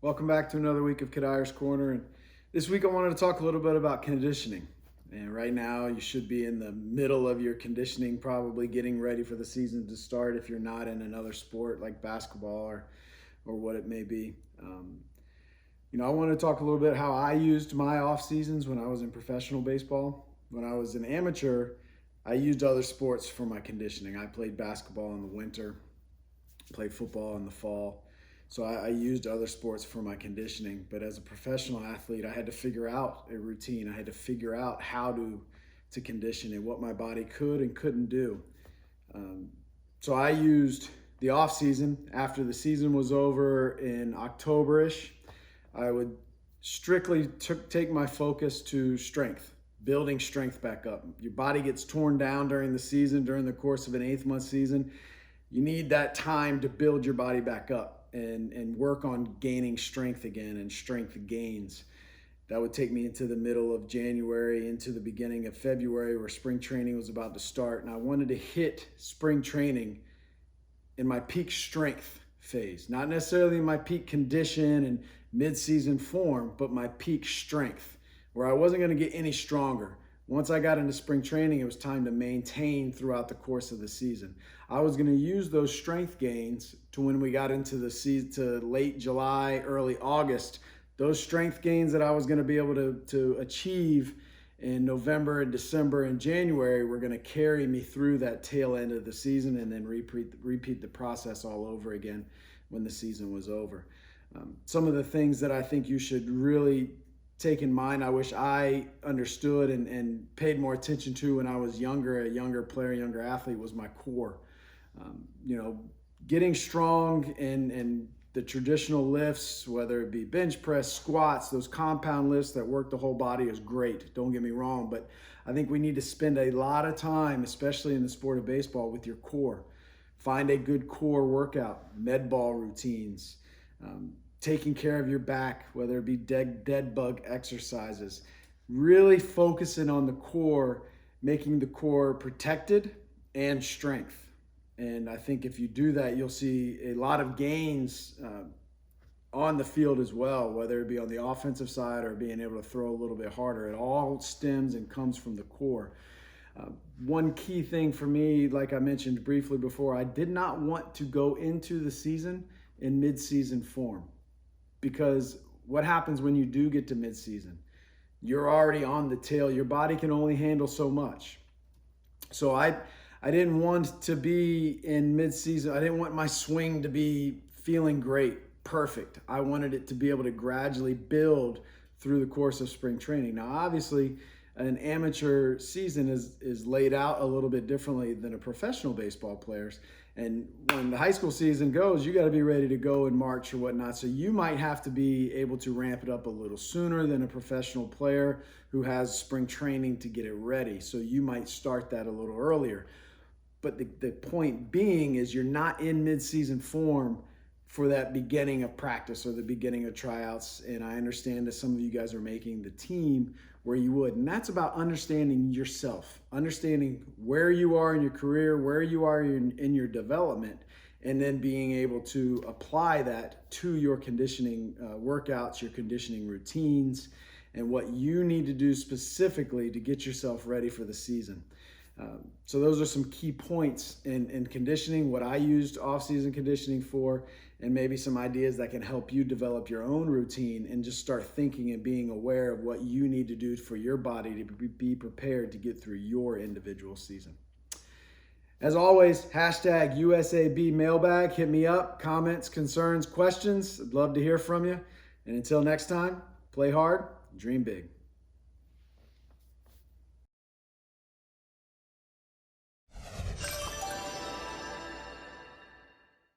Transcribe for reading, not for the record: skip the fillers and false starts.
Welcome back to another week of Kid Irish Corner. And this week I wanted to talk a little bit about conditioning. And right now you should be in the middle of your conditioning, probably getting ready for the season to start if you're not in another sport like basketball or what it may be. I want to talk a little bit how I used my off seasons when I was in professional baseball. When I was an amateur, I used other sports for my conditioning. I played basketball in the winter, played football in the fall. So I used other sports for my conditioning. But as a professional athlete, I had to figure out a routine. I had to figure out how to condition and what my body could and couldn't do. So I used the off season after the season was over in October-ish. I would strictly take my focus to strength, building strength back up. Your body gets torn down during the season, during the course of an 8-month season. You need that time to build your body back up and work on gaining strength again and strength gains. That would take me into the middle of January, into the beginning of February, where spring training was about to start. And I wanted to hit spring training in my peak strength phase, not necessarily my peak condition and mid-season form, but my peak strength, where I wasn't going to get any stronger. Once I got into spring training, it was time to maintain throughout the course of the season. I was going to use those strength gains to when we got into the season, to late July, early August. Those strength gains that I was going to be able to achieve in November and December and January were going to carry me through that tail end of the season and then repeat the process all over again when the season was over. Some of the things that I think you should really take in mind, I wish I understood and paid more attention to when I was younger, a younger player, younger athlete, was my core. Getting strong and the traditional lifts, whether it be bench press, squats, those compound lifts that work the whole body, is great. Don't get me wrong, but I think we need to spend a lot of time, especially in the sport of baseball, with your core. Find a good core workout, med ball routines, taking care of your back, whether it be dead bug exercises, really focusing on the core, making the core protected and strength. And I think if you do that, you'll see a lot of gains on the field as well, whether it be on the offensive side or being able to throw a little bit harder. It all stems and comes from the core. One key thing for me, like I mentioned briefly before, I did not want to go into the season in mid-season form, because what happens when you do get to mid-season? You're already on the tail. Your body can only handle so much. So I didn't want to be in mid-season. I didn't want my swing to be feeling great, perfect. I wanted it to be able to gradually build through the course of spring training. Now, obviously, an amateur season is laid out a little bit differently than a professional baseball player's. And when the high school season goes, you got to be ready to go in March or whatnot. So you might have to be able to ramp it up a little sooner than a professional player who has spring training to get it ready. So you might start that a little earlier. But the point being is you're not in mid-season form for that beginning of practice or the beginning of tryouts. And I understand that some of you guys are making the team where you would. And that's about understanding yourself, understanding where you are in your career, where you are in your development, and then being able to apply that to your conditioning workouts, your conditioning routines, and what you need to do specifically to get yourself ready for the season. So those are some key points in conditioning, what I used off-season conditioning for, and maybe some ideas that can help you develop your own routine and just start thinking and being aware of what you need to do for your body to be prepared to get through your individual season. As always, hashtag USAB mailbag. Hit me up, comments, concerns, questions. I'd love to hear from you. And until next time, play hard, dream big.